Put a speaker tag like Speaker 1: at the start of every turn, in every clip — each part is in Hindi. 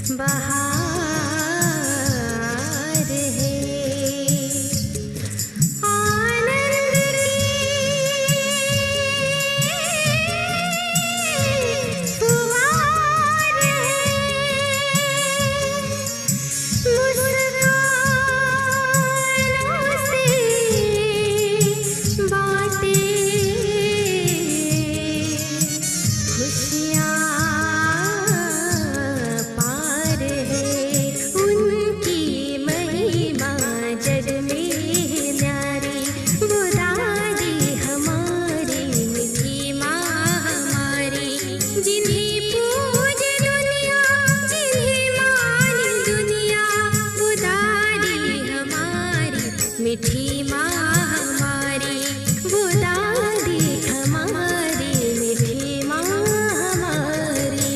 Speaker 1: बहार है आनंद की फुहार है मुस्कानों से बातें खुशियाँ पार है उनकी महिमा जग में न्यारी वो दादी हमारी मीठी माँ हमारी जिन्हें पूज दुनिया जिन्हें मान दुनिया वो दादी हमारी मीठी माँ हमारी वो दादी हमारी मीठी माँ हमारी।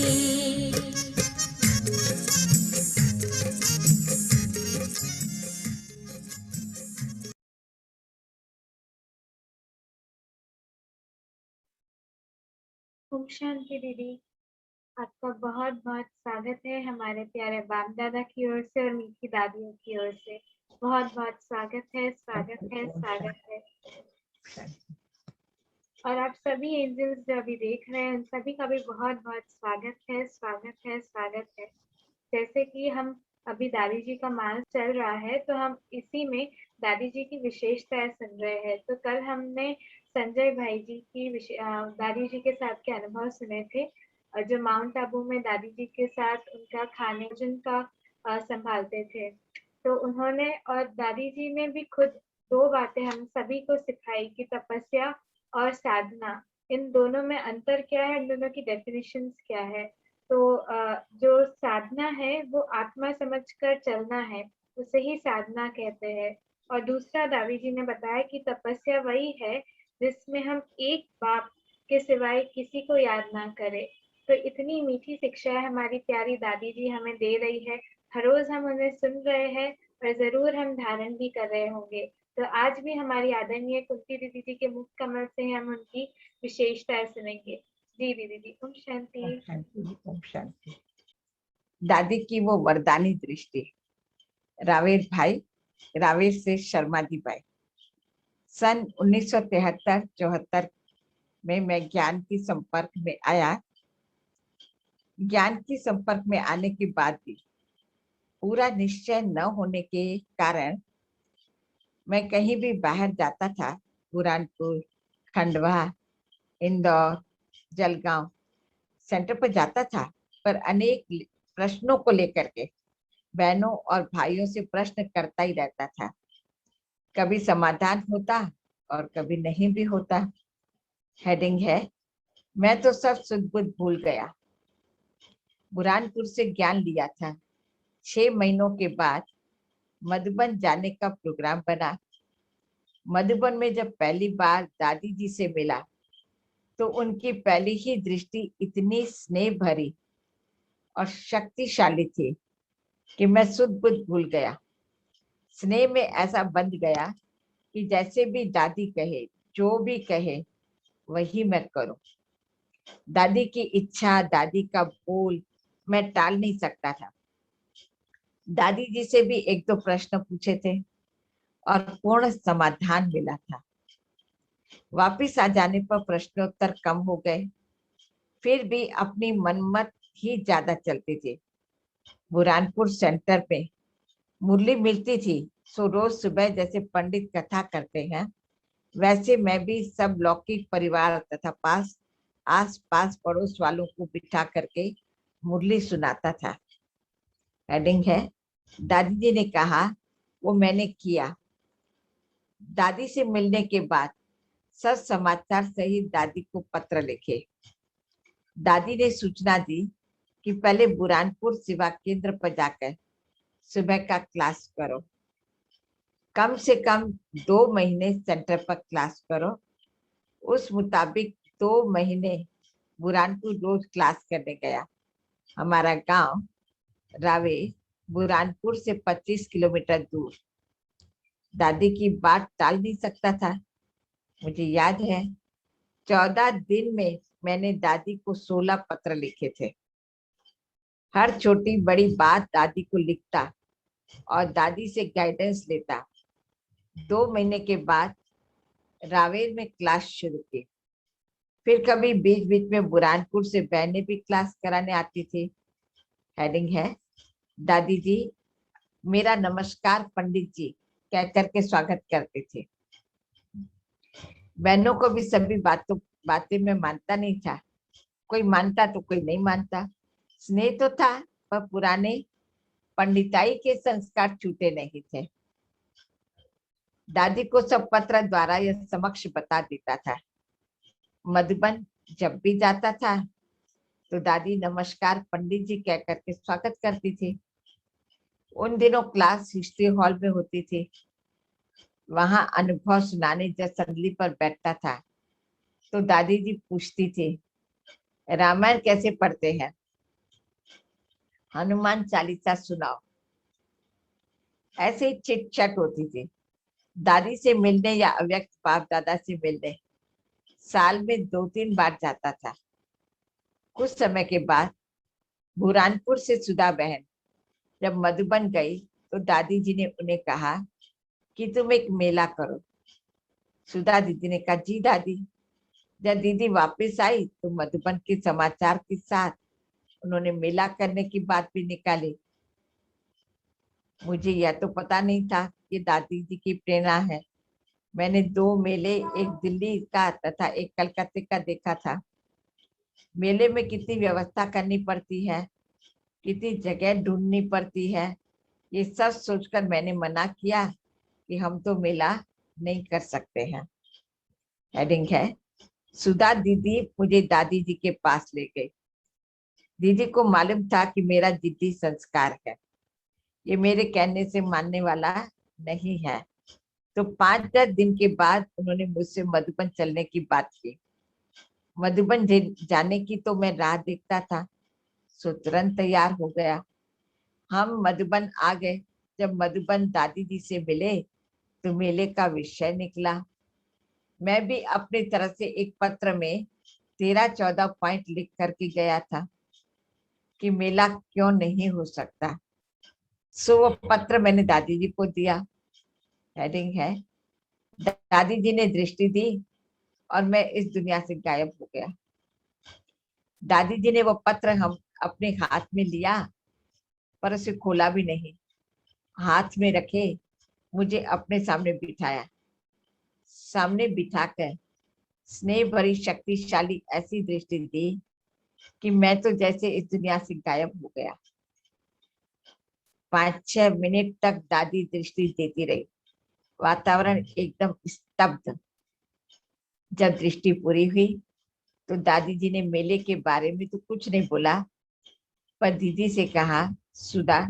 Speaker 2: ओम शांति दीदी, आपका बहुत बहुत स्वागत है हमारे प्यारे बाप दादा की ओर से और मीठी दादियों की ओर से। बहुत बहुत स्वागत है, स्वागत है, स्वागत है। और आप सभी एंजल्स जो अभी देख रहे हैं उन सभी का भी बहुत बहुत स्वागत है, स्वागत है, स्वागत है। जैसे कि हम अभी दादी जी का मास चल रहा है तो हम इसी में दादी जी की विशेषताएं सुन रहे हैं। तो कल हमने संजय भाई जी की दादी जी के साथ के अनुभव सुने थे, जो माउंट आबू में दादी जी के साथ उनका खाने भोजन का संभालते थे। तो उन्होंने और दादी जी ने भी खुद दो बातें हम सभी को सिखाई कि तपस्या और साधना, इन दोनों में अंतर क्या है, इन दोनों की डेफिनेशंस क्या है। तो जो साधना है वो आत्मा समझकर चलना है, उसे ही साधना कहते हैं। और दूसरा दादी जी ने बताया कि तपस्या वही है जिसमें हम एक बाप के सिवाय किसी को याद ना करें। तो इतनी मीठी शिक्षा हमारी प्यारी दादी जी हमें दे रही है, हर रोज हम उन्हें सुन रहे हैं और जरूर हम धारण भी कर रहे होंगे। तो आज भी हमारी आदरणीय कुंती दीदी जी के मुख कमल से हम उनकी विशेषताएं सुनेंगे। जी दीदी जी, ओम शांति।
Speaker 3: ओम शांति, ओम शांति। दादी की वो वरदानी दृष्टि। रावेर भाई, रावेर से शर्मादी बाई। सन 1973-74 में मैं ज्ञान के संपर्क में आया। ज्ञान के संपर्क में आने के बाद भी पूरा निश्चय न होने के कारण मैं कहीं भी बाहर जाता था, बुरहानपुर, खंडवा, इंदौर, जलगांव सेंटर पर जाता था, पर अनेक प्रश्नों को लेकर के बहनों और भाइयों से प्रश्न करता ही रहता था। कभी समाधान होता और कभी नहीं भी होता। हेडिंग है, मैं तो सब सुध बुध भूल गया। बुरहानपुर से ज्ञान लिया था। 6 महीनों के बाद मधुबन जाने का प्रोग्राम बना। मधुबन में जब पहली बार दादी जी से मिला तो उनकी पहली ही दृष्टि इतनी स्नेह भरी और शक्तिशाली थी कि मैं सुध बुध भूल गया। स्नेह में ऐसा बंध गया कि जैसे भी दादी कहे, जो भी कहे वही मैं करूं। दादी की इच्छा, दादी का बोल मैं टाल नहीं सकता था। दादी जी से भी 1-2 प्रश्न पूछे थे और पूर्ण समाधान मिला था। वापिस आ जाने पर प्रश्नोत्तर कम हो गए, फिर भी अपनी मनमत ही ज्यादा चलते थे। बुरहानपुर सेंटर पे मुरली मिलती थी, सो रोज सुबह जैसे पंडित कथा करते हैं वैसे मैं भी सब लौकिक परिवार तथा आस पास पड़ोस वालों को बिठा करके मुरली सुनाता था। हेडिंग है, दादी जी ने कहा वो मैंने किया। दादी से मिलने के बाद सब समाचार सहित दादी को पत्र लिखे। दादी ने सूचना दी कि पहले बुरहानपुर सेवा केंद्र पर जाकर सुबह का क्लास करो, कम से कम 2 महीने सेंटर पर क्लास करो। उस मुताबिक 2 महीने बुरहानपुर रोज क्लास करने गया। हमारा गांव रावे बुरहानपुर से 25 किलोमीटर दूर। दादी की बात टाल नहीं सकता था। मुझे याद है 14 दिन में मैंने दादी को 16 पत्र लिखे थे। हर छोटी बड़ी बात दादी को लिखता और दादी से गाइडेंस लेता। 2 महीने के बाद रावेर में क्लास शुरू की। फिर कभी बीच बीच में बुरहानपुर से बहनें भी क्लास कराने आती थी। हेडिंग है, दादी जी मेरा नमस्कार पंडित जी कह करके स्वागत करते थे। बहनों को भी सभी बातें में मानता नहीं था। कोई मानता तो कोई नहीं मानता। स्नेह तो था पर पुराने पंडिताई के संस्कार छूटे नहीं थे। दादी को सब पत्र द्वारा यह समक्ष बता देता था। मधुबन जब भी जाता था तो दादी नमस्कार पंडित जी कह करके स्वागत करती थी। उन दिनों क्लास हिस्ट्री हॉल में होती थी। वहां अनुभव सुनाने जब संदली पर बैठता था तो दादी जी पूछती थी, रामायण कैसे पढ़ते हैं, हनुमान चालीसा सुनाओ। ऐसे ही चिट चट होती थी। दादी से मिलने या अव्यक्त बाप दादा से मिलने साल में 2-3 बार जाता था। कुछ समय के बाद बुरहानपुर से सुधा बहन जब मधुबन गई तो दादी जी ने उन्हें कहा कि तुम एक मेला करो। सुधा दीदी ने कहा जी दादी। जब दीदी वापस आई तो मधुबन के समाचार के साथ उन्होंने मेला करने की बात भी निकाली। मुझे यह तो पता नहीं था कि दादी जी की प्रेरणा है। मैंने 2 मेले, एक दिल्ली का तथा एक कलकत्ते का देखा था। मेले में कितनी व्यवस्था करनी पड़ती है, कितनी जगह ढूंढनी पड़ती है, ये सब सोचकर मैंने मना किया कि हम तो मेला नहीं कर सकते हैं। हेडिंग है, सुधा दीदी मुझे दादी जी के पास ले गई। दीदी को मालूम था कि मेरा जिद्दी संस्कार है, ये मेरे कहने से मानने वाला नहीं है। तो 5-10 दिन के बाद उन्होंने मुझसे मधुबन चलने की बात की। मधुबन जाने की तो मैं राह देखता था, सो तुरंत तैयार हो गया। हम मधुबन आ गए। जब मधुबन दादी जी से मिले तो मेले का विषय निकला। मैं भी अपनी तरफ से एक पत्र में 13-14 पॉइंट लिख करके गया था कि मेला क्यों नहीं हो सकता। सो वो पत्र मैंने दादी जी को दिया। हेडिंग है, दादी जी ने दृष्टि दी और मैं इस दुनिया से गायब हो गया। दादी जी ने वो पत्र हम अपने हाथ में लिया पर उसे खोला भी नहीं। हाथ में रखे मुझे अपने सामने बिठाया। सामने बिठाकर स्नेह भरी शक्तिशाली ऐसी दृष्टि दी कि मैं तो जैसे इस दुनिया से गायब हो गया। 5-6 मिनट तक दादी दृष्टि देती रही। वातावरण एकदम स्तब्ध। जब दृष्टि पूरी हुई तो दादी जी ने मेले के बारे में तो कुछ नहीं बोला, पर दीदी से कहा, सुधा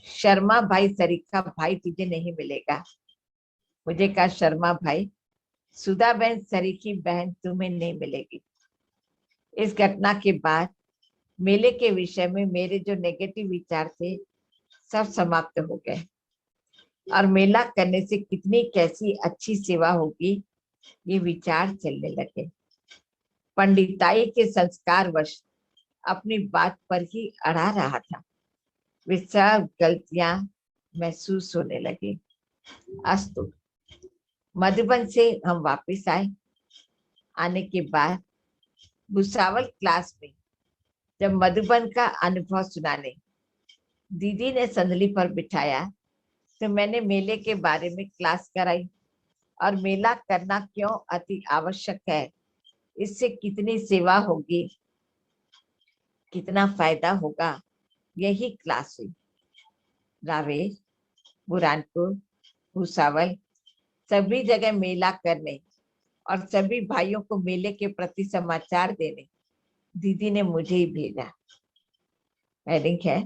Speaker 3: शर्मा भाई सरीखा भाई तुझे नहीं मिलेगा। मुझे कहा, शर्मा भाई सुधा बहन सरीखी बहन तुम्हें नहीं मिलेगी। इस घटना के बाद मेले के विषय में मेरे जो नेगेटिव विचार थे सब समाप्त हो गए और मेला करने से कितनी कैसी अच्छी सेवा होगी ये विचार चलने लगे। पंडिताई के संस्कार वश अपनी बात पर ही अड़ा रहा था। वे सब गलतियां महसूस होने लगी। अस्तु, मधुबन से हम वापस आए। आने के बाद भुसावल क्लास में जब मधुबन का अनुभव सुनाने दीदी ने संदली पर बिठाया तो मैंने मेले के बारे में क्लास कराई और मेला करना क्यों अति आवश्यक है, इससे कितनी सेवा होगी, कितना फायदा होगा, यही क्लास हुई। रावेर, बुरहानपुर, भुसावल सभी जगह मेला करने और सभी भाइयों को मेले के प्रति समाचार देने दीदी ने मुझे ही भेजा। हेडिंग है,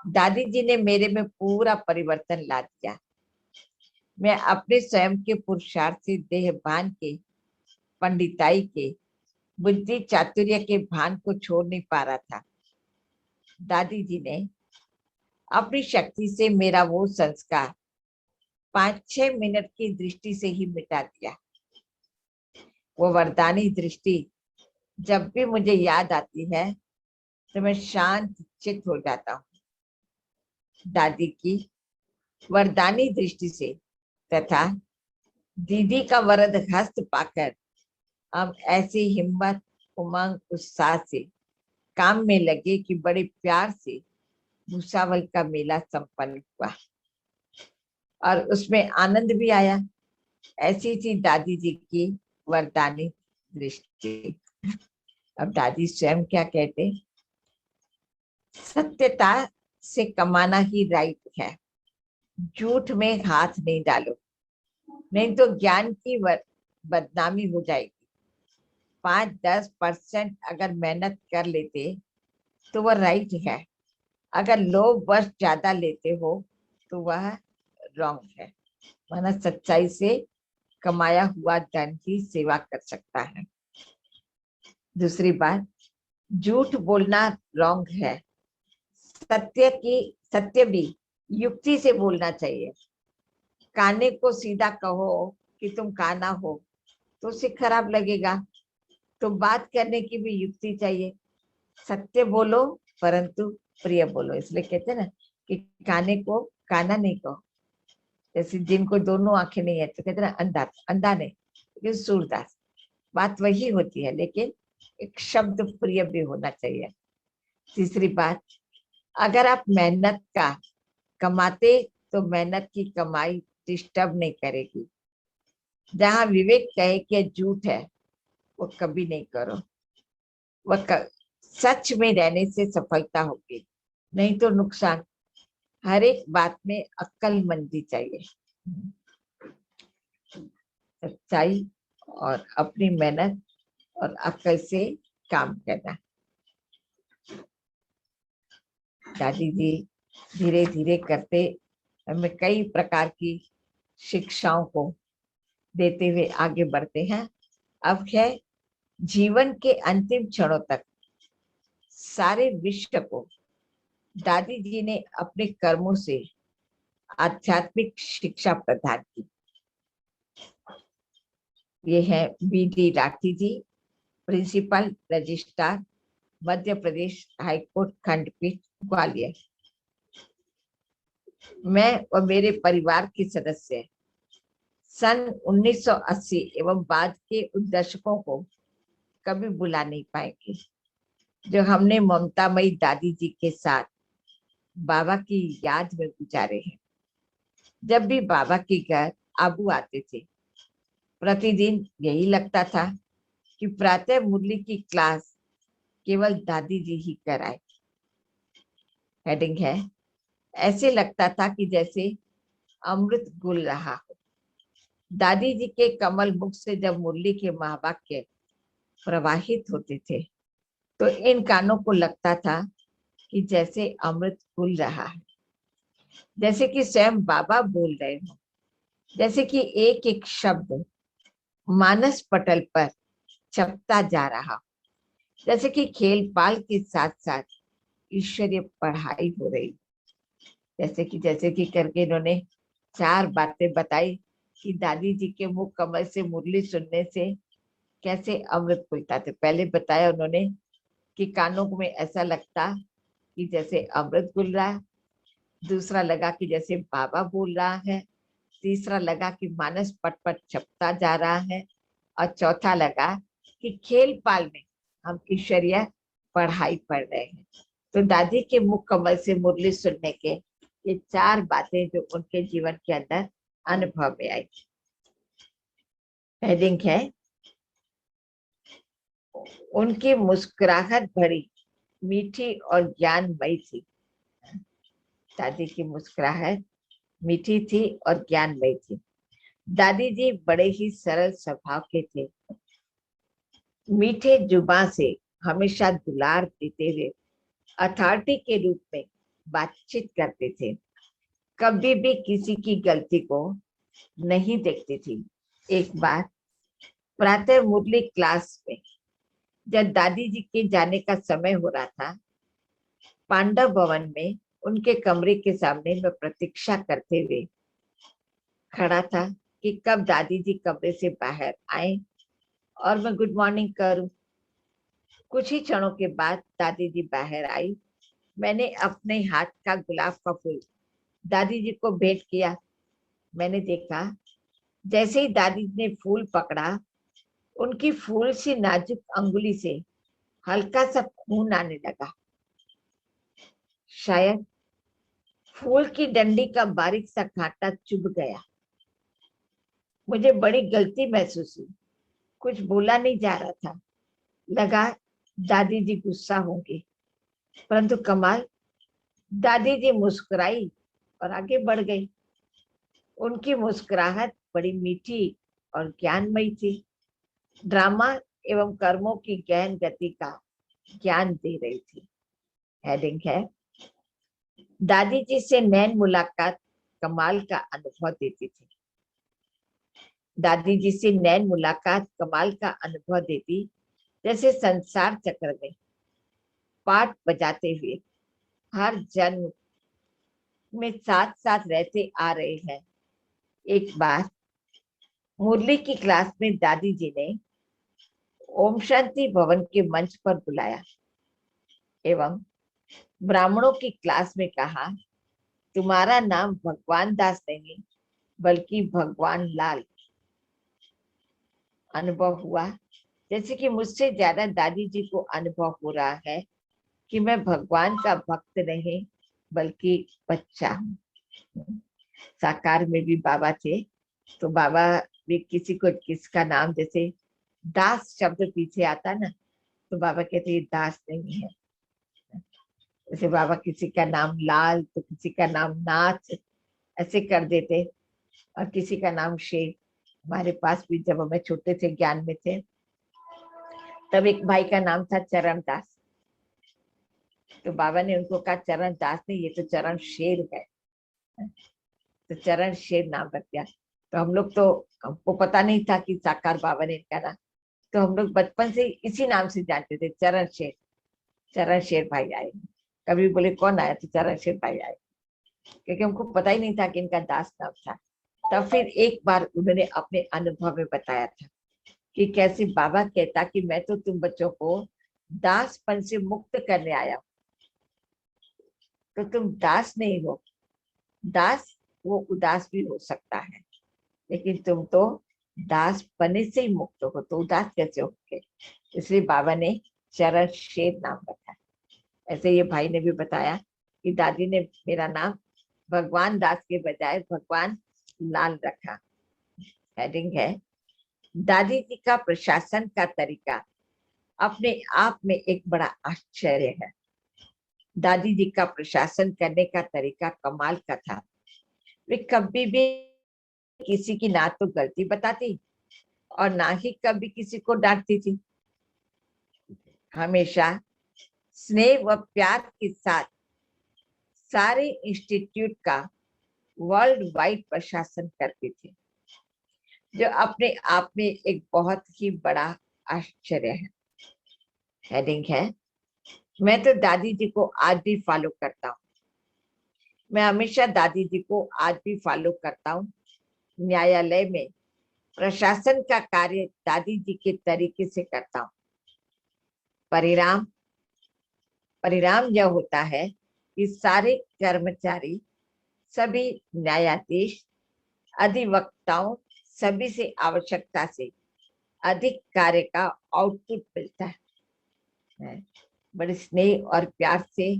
Speaker 3: दादी जी ने मेरे में पूरा परिवर्तन ला दिया। मैं अपने स्वयं के पुरुषार्थ से देहभान के, पंडिताई के, बुद्धि चातुर्य के भान को छोड़ नहीं पा रहा था। दादी जी ने अपनी शक्ति से मेरा वो संस्कार 5-6 मिनट की दृष्टि से ही मिटा दिया। वो वरदानी दृष्टि जब भी मुझे याद आती है तो मैं शांत चित्त हो जाता हूँ। दादी की वरदानी दृष्टि से तथा दीदी का वरद हस्त पाकर हम ऐसी हिम्मत, उमंग, उत्साह से काम में लगे कि बड़े प्यार से भूसावल का मेला संपन्न हुआ और उसमें आनंद भी आया। ऐसी थी दादी जी की वरदानी दृष्टि। अब दादी स्वयं क्या कहते, सत्यता से कमाना ही राइट है, झूठ में हाथ नहीं डालो, नहीं तो ज्ञान की बदनामी हो जाएगी। 5-10% अगर मेहनत कर लेते तो वह राइट है, अगर लोग बस ज्यादा लेते हो तो वह रॉन्ग है। माना सच्चाई से कमाया हुआ धन ही सेवा कर सकता है। दूसरी बात, झूठ बोलना रॉन्ग है, सत्य भी युक्ति से बोलना चाहिए। काने को सीधा कहो कि तुम काना हो तो उसे खराब लगेगा, तो बात करने की भी युक्ति चाहिए। सत्य बोलो परंतु प्रिय बोलो, इसलिए कहते हैं ना कि काने को काना नहीं कहो। जैसे जिनको दोनों आंखें नहीं है तो कहते हैं ना अंधा नहीं, लेकिन सूरदास। बात वही होती है, लेकिन एक शब्द प्रिय भी होना चाहिए। तीसरी बात, अगर आप मेहनत का कमाते तो मेहनत की कमाई डिस्टर्ब नहीं करेगी। जहां विवेक कहे कि झूठ है वो कभी नहीं करो। सच में रहने से सफलता होगी, नहीं तो नुकसान। हर एक बात में अक्लमंदी चाहिए, सच्चाई और अपनी मेहनत और अक्ल से काम करना। दादी जी धीरे धीरे करते हमें कई प्रकार की शिक्षाओं को देते हुए आगे बढ़ते हैं। अब है जीवन के अंतिम क्षणों तक सारे विश्व को दादी जी ने अपने कर्मों से आध्यात्मिक शिक्षा प्रदान की। ये है बी.डी. राठी जी, principal registrar, Madhya Pradesh high court खंडपीठ ग्वालियर। मैं और मेरे परिवार के सदस्य सन 1980 एवं बाद के उन दशकों को कभी भुला नहीं पाएंगे जो हमने ममतामयी दादी जी के साथ बाबा की याद में गुजारे हैं। जब भी बाबा के घर आबू आते थे, प्रतिदिन यही लगता था कि प्रातः मुरली की क्लास केवल दादी जी ही कराए। हेडिंग है, ऐसे लगता था कि जैसे अमृत घुल रहा हो। दादी जी के कमल मुख से जब मुरली के महावाक्य प्रवाहित होते थे तो इन कानों को लगता था कि जैसे अमृत घुल रहा है, जैसे कि स्वयं बाबा बोल रहे हो, जैसे कि एक एक शब्द मानस पटल पर छपता जा रहा, जैसे कि खेल पाल के साथ साथ ईश्वरीय पढ़ाई हो रही। जैसे कि करके इन्होंने 4 बातें बताई कि दादी जी के मुख कमल से मुरली सुनने से कैसे अमृत खुलता था। पहले बताया उन्होंने कि कानों में ऐसा लगता कि जैसे अमृत घुल रहा है, दूसरा लगा कि जैसे बाबा बोल रहा है, तीसरा लगा कि मानस पट पट छपता जा रहा है, और चौथा लगा कि खेल पाल में हम ईश्वरीय पढ़ाई पढ़ रहे हैं। तो दादी के मुख कमल से मुरली सुनने के ये 4 बातें जो उनके जीवन के अंदर अनुभव में आई। हेडिंग है, उनकी मुस्कुराहट भरी, मीठी और ज्ञानमयी थी। दादी की मुस्कुराहट मीठी थी और ज्ञानमयी थी। दादी जी बड़े ही सरल स्वभाव के थे, मीठे जुबान से हमेशा दुलार देते हुए अथॉरिटी के रूप में बातचीत करते थे। कभी भी किसी की गलती को नहीं देखती थी। एक बार प्रातः मुरली क्लास में जब दादी जी के जाने का समय हो रहा था, पांडव भवन में उनके कमरे के सामने मैं प्रतीक्षा करते हुए खड़ा था कि कब दादी जी कमरे से बाहर आए और मैं गुड मॉर्निंग करूं। कुछ ही क्षणों के बाद दादी जी बाहर आई। मैंने अपने हाथ का गुलाब का फूल दादी जी को भेंट किया। मैंने देखा जैसे ही दादी ने फूल पकड़ा, उनकी फूल सी नाजुक अंगुली से हल्का सा खून आने लगा। शायद फूल की डंडी का बारीक सा कांटा चुभ गया। मुझे बड़ी गलती महसूस हुई। कुछ बोला नहीं जा रहा था। लगा दादी जी गुस्सा होंगी, परंतु कमाल, दादी जी मुस्कुराई और आगे बढ़ गई। उनकी मुस्कुराहट बड़ी मीठी और ज्ञानमयी थी। ड्रामा एवं कर्मों की गहन गति का ज्ञान दे रही थी। हेडिंग है, दादी जी से नैन मुलाकात कमाल का अनुभव देती थी। दादी जी से नैन मुलाकात कमाल का अनुभव देती, जैसे संसार चक्र में पाठ बजाते हुए हर जन्म में साथ साथ रहते आ रहे हैं। एक बार मुरली की क्लास में दादी जी ने ओम शांति भवन के मंच पर बुलाया एवं ब्राह्मणों की क्लास में कहा, तुम्हारा नाम भगवान दास नहीं बल्कि भगवान लाल। अनुभव हुआ जैसे कि मुझसे ज्यादा दादी जी को अनुभव हो रहा है कि मैं भगवान का भक्त नहीं बल्कि बच्चा हूँ। साकार में भी बाबा थे, तो बाबा भी किसी को किसका नाम जैसे दास शब्द पीछे आता ना, तो बाबा कहते ये दास नहीं है। जैसे बाबा किसी का नाम लाल तो किसी का नाम नाथ ऐसे कर देते, और किसी का नाम शेख। हमारे पास भी जब हमें छोटे थे ज्ञान में थे, तब एक भाई का नाम था चरण दास। तो बाबा ने उनको कहा चरण दास नहीं, ये तो चरण शेर है, तो चरण शेर नाम रख दिया। तो हम लोग तो, हमको पता नहीं था कि साकार बाबा ने इनका नाम, तो हम लोग बचपन से इसी नाम से जानते थे, चरण शेर। चरण शेर भाई आए, कभी बोले कौन आया, तो चरण शेर भाई आए, क्योंकि हमको पता ही नहीं था कि इनका दास नाम था। तब फिर एक बार उन्होंने अपने अनुभव में बताया था कि कैसे बाबा कहता कि मैं तो तुम बच्चों को दासपन से मुक्त करने आया हूं, तो तुम दास नहीं हो। दास वो उदास भी हो सकता है, लेकिन तुम तो दास बने से ही मुक्त हो, तो उदास कैसे होगे। इसलिए बाबा ने चरण शेर नाम रखा। ऐसे ये भाई ने भी बताया कि दादी ने मेरा नाम भगवान दास के बजाय भगवान लाल रखा। हेडिंग है, दादी जी का प्रशासन का तरीका अपने आप में एक बड़ा आश्चर्य है। दादी जी का प्रशासन करने का तरीका कमाल का था। वे कभी भी किसी की ना तो गलती बताती और ना ही कभी किसी को डांटती थी। हमेशा स्नेह व प्यार के साथ सारे इंस्टीट्यूट का वर्ल्ड वाइड प्रशासन करती थी, जो अपने आप में एक बहुत ही बड़ा आश्चर्य है। हेडिंग है, मैं तो दादी जी को आज भी फॉलो करता हूँ। मैं हमेशा दादी जी को आज भी फॉलो करता हूँ। न्यायालय में प्रशासन का कार्य दादी जी के तरीके से करता हूँ। परिणाम परिणाम यह होता है कि सारे कर्मचारी, सभी न्यायाधीश, अधिवक्ताओं सभी से आवश्यकता से अधिक कार्य का आउटपुट मिलता है। बड़े स्नेह और प्यार से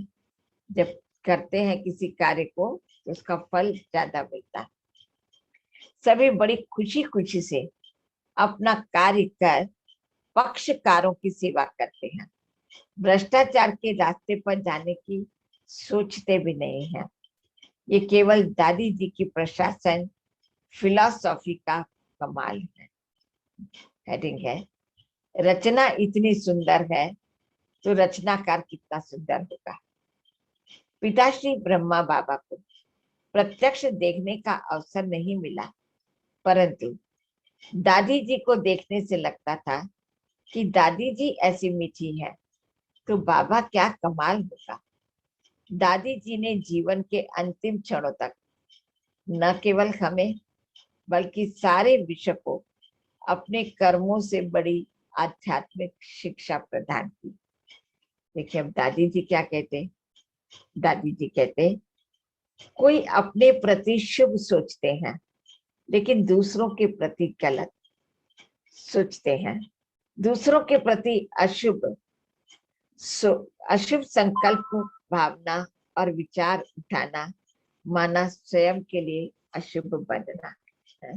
Speaker 3: जब करते हैं किसी कार्य को, तो उसका फल ज्यादा मिलता है। सभी बड़ी खुशी खुशी से अपना कार्य कर पक्षकारों की सेवा करते हैं। भ्रष्टाचार के रास्ते पर जाने की सोचते भी नहीं है। ये केवल दादी जी की प्रशासन फिलॉसफी का कमाल है। हेडिंग है, रचना इतनी सुंदर है तो रचनाकार कितना सुंदर होगा। पिताश्री ब्रह्मा बाबा को प्रत्यक्ष देखने का अवसर नहीं मिला, परंतु दादी जी को देखने से लगता था कि दादी जी ऐसी मीठी है तो बाबा क्या कमाल होगा। दादी जी ने जीवन के अंतिम क्षणों तक न केवल हमें बल्कि सारे विश्व को अपने कर्मों से बड़ी आध्यात्मिक शिक्षा प्रदान की। देखिए अब दादी जी क्या कहते, दादी जी कहते कोई अपने प्रति शुभ सोचते हैं लेकिन दूसरों के प्रति गलत सोचते हैं, दूसरों के प्रति अशुभ अशुभ संकल्प, भावना और विचार उठाना माना स्वयं के लिए अशुभ बनना है।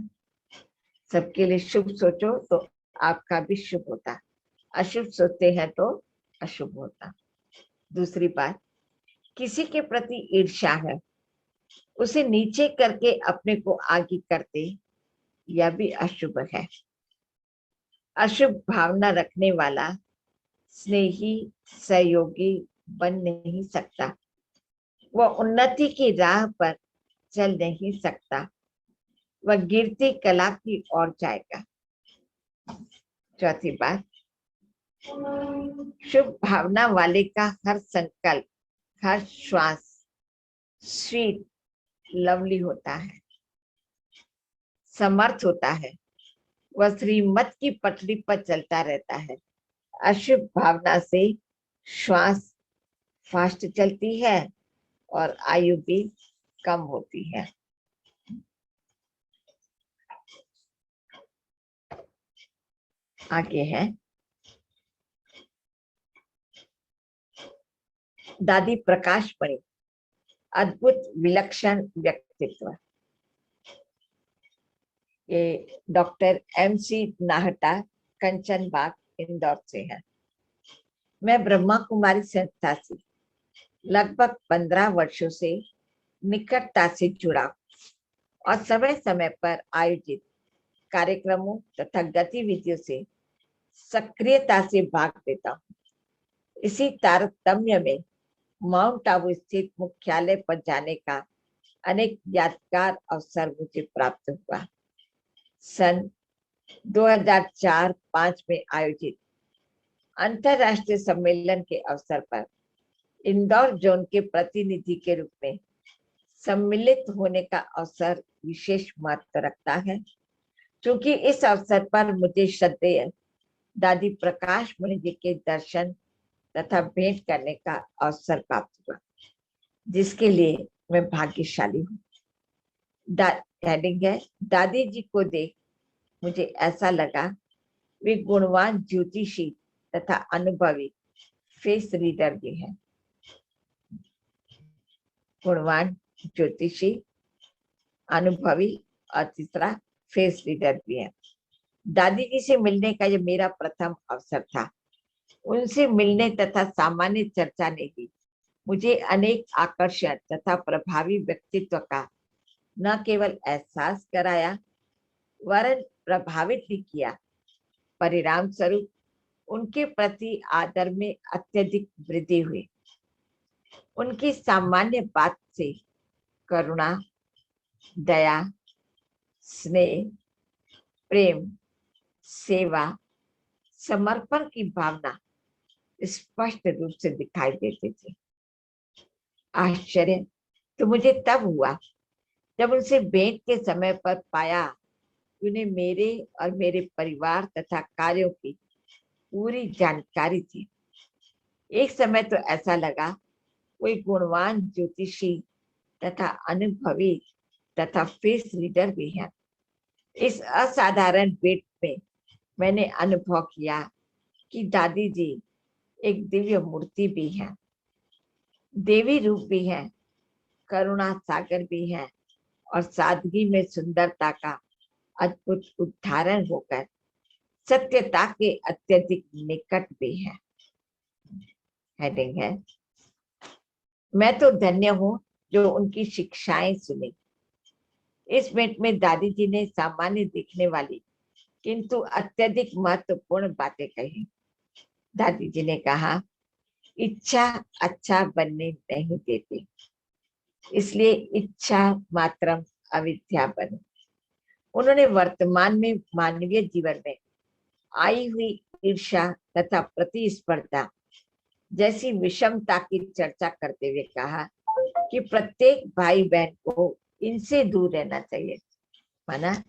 Speaker 3: सबके लिए शुभ सोचो तो आपका भी शुभ होता, अशुभ सोचते हैं तो अशुभ होता। दूसरी बात, किसी के प्रति ईर्ष्या है, उसे नीचे करके अपने को आगे करते, यह भी अशुभ है। अशुभ भावना रखने वाला स्नेही सहयोगी बन नहीं सकता, वह उन्नति की राह पर चल नहीं सकता, वह गिरती कला की ओर जाएगा। चौथी बात, शुभ भावना वाले का हर संकल्प, हर श्वास स्वीट लवली होता है, समर्थ होता है, वह श्रीमत की पटरी पर चलता रहता है। अशुभ भावना से श्वास फास्ट चलती है और आयु भी कम होती है। आगे है दादी प्रकाश मणि, अद्भुत विलक्षण व्यक्तित्व। ये डॉक्टर MC नाहटा, कंचन बाग, इंदौर से है। मैं ब्रह्मा कुमारी संस्था से लगभग 15 वर्षों से निकटता से जुड़ा और समय समय पर आयोजित कार्यक्रमों तथा गतिविधियों से सक्रियता से भाग लेता हूँ। इसी तारतम्य में माउंट आबू स्थित मुख्यालय पर जाने का अनेक यादगार अवसर मुझे प्राप्त हुआ। सन 2004-05 में आयोजित अंतरराष्ट्रीय सम्मेलन के अवसर पर इंदौर जोन के प्रतिनिधि के रूप में सम्मिलित होने का अवसर विशेष महत्व रखता है, क्योंकि इस अवसर पर मुझे श्रद्धेय दादी प्रकाश मणि जी के दर्शन तथा भेंट करने का अवसर प्राप्त हुआ, जिसके लिए मैं भाग्यशाली हूँ। हेडिंग है, दादी जी को देख मुझे ऐसा लगा वे गुणवान ज्योतिषी तथा अनुभवी फेस रीडर भी हैं। गुणवान ज्योतिषी, अनुभवी और तीसरा फेस रीडर भी है। दादी जी से मिलने का ये मेरा प्रथम अवसर था। उनसे मिलने तथा सामान्य चर्चा ने भी मुझे अनेक आकर्षण तथा प्रभावी व्यक्तित्व का न केवल एहसास कराया वरन प्रभावित भी किया। परिणाम स्वरूप उनके प्रति आदर में अत्यधिक वृद्धि हुई। उनकी सामान्य बात से करुणा, दया, स्नेह, प्रेम, सेवा, समर्पण की भावना स्पष्ट रूप से दिखाई देती थी। आश्चर्य तो मुझे तब हुआ जब उनसे भेंट के समय पर पाया कि उन्हें मेरे और मेरे परिवार तथा कार्यों की पूरी जानकारी थी। एक समय तो ऐसा लगा कोई गुणवान ज्योतिषी तथा अनुभवी तथा फेस रीडर भी है। इस असाधारण भेंट में मैंने अनुभव किया कि दादी जी एक दिव्य मूर्ति भी है, देवी रूप भी है, करुणा सागर भी है और सादगी में सुंदरता का अद्भुत उदाहरण होकर सत्यता के अत्यधिक निकट भी है। हेडिंग है, मैं तो धन्य हूँ जो उनकी शिक्षाएं सुनी। इस भेंट में दादी जी ने सामान्य दिखने वाली किंतु अत्यधिक महत्वपूर्ण बातें कही। दादी जी ने कहा, इच्छा अच्छा बनने नहीं देती, इसलिए इच्छा मात्रम अविद्या बने। उन्होंने वर्तमान में मानवीय जीवन में आई हुई ईर्ष्या तथा प्रतिस्पर्धा जैसी विषमता की चर्चा करते हुए कहा कि प्रत्येक भाई बहन को इनसे दूर रहना चाहिए, माना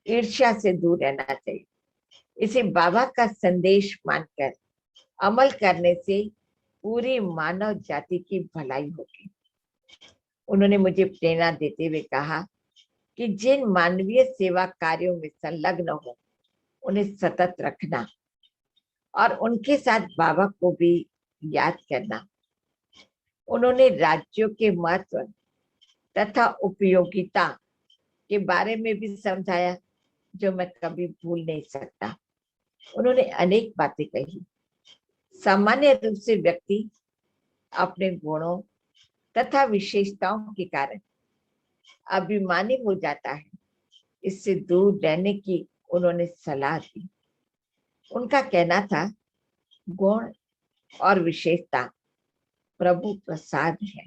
Speaker 3: ईर्ष्या से दूर रहना चाहिए। इसे बाबा का संदेश मानकर अमल करने से पूरी मानव जाति की भलाई होगी। उन्होंने मुझे प्रेरणा देते हुए कहा कि जिन मानवीय सेवा कार्यों में संलग्न हो उन्हें सतत रखना और उनके साथ बाबा को भी याद करना। उन्होंने राज्यों के महत्व तथा उपयोगिता के बारे में भी समझाया, जो मैं कभी भूल नहीं सकता। उन्होंने अनेक बातें कही। सामान्य रूप से व्यक्ति अपने गुणों तथा विशेषताओं के कारण अभिमानी हो जाता है। इससे दूर रहने की उन्होंने सलाह दी। उनका कहना था, गुण और विशेषता प्रभु प्रसाद है,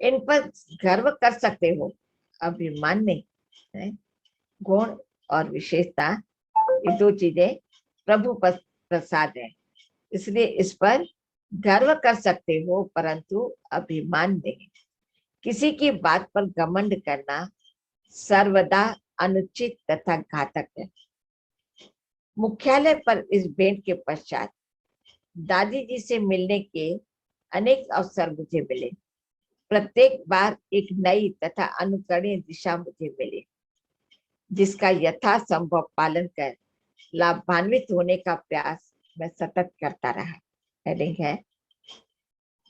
Speaker 3: इन पर गर्व कर सकते हो, अभिमान नहीं है। गुण और विशेषता ये दो चीजें प्रभु प्रसाद है, इसलिए इस पर गर्व कर सकते हो, परंतु अभिमान नहीं। किसी की बात पर घमंड करना सर्वदा अनुचित तथा घातक है। मुख्यालय पर इस भेंट के पश्चात दादी जी से मिलने के अनेक अवसर मुझे मिले। प्रत्येक बार एक नई तथा अनुकरणीय दिशा मुझे मिली, जिसका यथासंभव पालन कर लाभान्वित होने का प्रयास मैं सतत करता रहा। हेडिंग है,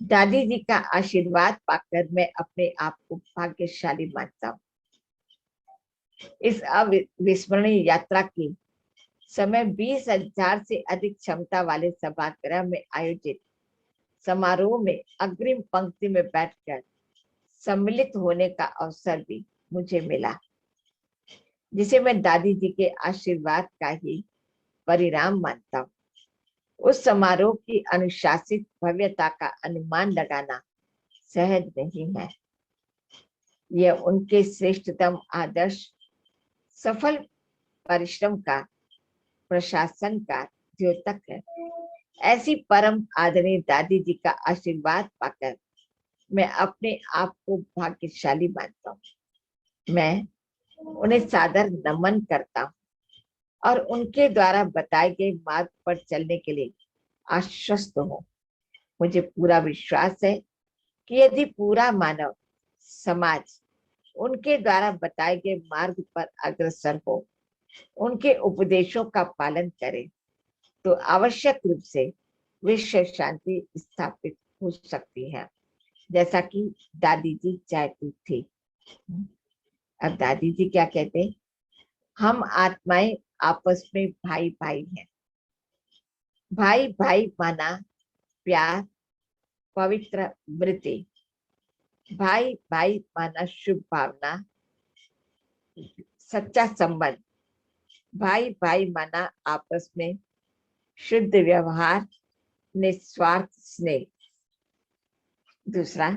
Speaker 3: दादी जी का आशीर्वाद पाकर मैं अपने आप को भाग्यशाली मानता हूँ। इस अविस्मरणीय यात्रा की समय 20,000 से अधिक क्षमता वाले सभागृह में आयोजित समारोह में अग्रिम पंक्ति में बैठकर सम्मिलित होने का अवसर भी मुझे मिला, जिसे मैं दादी जी के आशीर्वाद का ही परिणाम मानता हूँ। उस समारोह की अनुशासित भव्यता का अनुमान लगाना सहज नहीं है। यह उनके श्रेष्ठतम आदर्श, सफल परिश्रम का, प्रशासन का द्योतक है। ऐसी परम आदरणीय दादी जी का आशीर्वाद पाकर मैं अपने आप को भाग्यशाली मानता हूँ। मैं उन्हें सादर नमन करता हूँ और उनके द्वारा बताए गए मार्ग पर चलने के लिए आश्वस्त हूँ। मुझे पूरा विश्वास है कि यदि पूरा मानव समाज उनके द्वारा बताए गए मार्ग पर अग्रसर हो, उनके उपदेशों का पालन करे, तो आवश्यक रूप से विश्व शांति स्थापित हो सकती है, जैसा कि दादी जी चाहती थी। अब दादी जी क्या कहते हैं, हम आत्माएं आपस में भाई भाई हैं। भाई भाई माना प्यार, पवित्र वृत्ति। भाई भाई माना शुभ भावना, सच्चा संबंध। भाई भाई माना आपस में शुद्ध व्यवहार, निस्वार्थ स्नेह। दूसरा,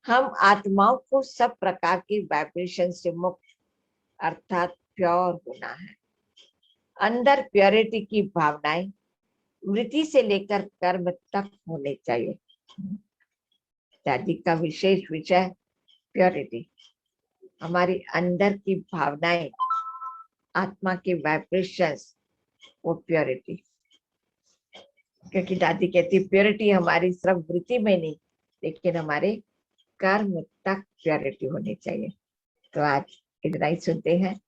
Speaker 3: हम आत्माओं को सब प्रकार के वाइब्रेशन से मुक्त अर्थात प्योर होना है। अंदर प्योरिटी की भावनाएं वृत्ति से लेकर कर्म तक होने चाहिए। दादी का विशेष विषय प्योरिटी। हमारी अंदर की भावनाएं, आत्मा के वाइब्रेशंस, वो प्योरिटी। क्योंकि दादी कहती प्योरिटी हमारी सिर्फ वृत्ति में नहीं, लेकिन हमारे कर्म तक प्योरिटी होनी चाहिए। तो आज इतना ही सुनते हैं,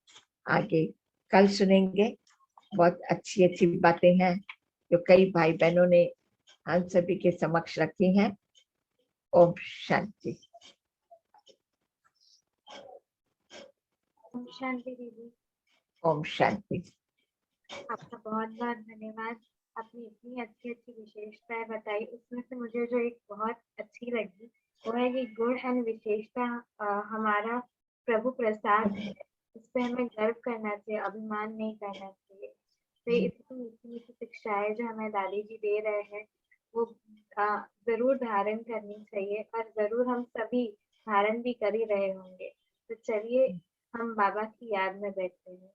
Speaker 3: आगे कल सुनेंगे। बहुत अच्छी अच्छी बातें हैं जो कई भाई बहनों ने हम सभी के समक्ष रखी हैं। ओम शांति।
Speaker 2: ओम शांति दीदी।
Speaker 3: ओम शांति।
Speaker 2: आपका बहुत बहुत धन्यवाद। आपने इतनी अच्छी अच्छी विशेषताएं बताई। उसमें से मुझे जो एक बहुत अच्छी लगी वो है कि गुण एंड विशेषता हमारा प्रभु प्रसाद है। इस पे हमें गर्व करना चाहिए, अभिमान नहीं करना चाहिए। तो ये इतनी मीठी मीठी शिक्षाएं जो हमें दादी जी दे रहे हैं वो जरूर धारण करनी चाहिए, और जरूर हम सभी धारण भी कर ही रहे होंगे। तो चलिए हम बाबा की याद में बैठते हैं।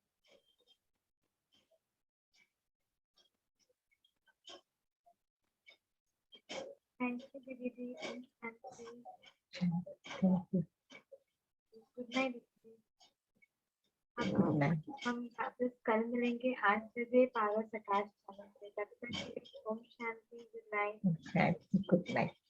Speaker 2: थैंक यू दीदी जी। गुड नाइट दीदी। हम वापस कल मिलेंगे 8 बजे पावर प्रकाश चैनल पे। तब तक Om Shanti. Night.
Speaker 3: Good night.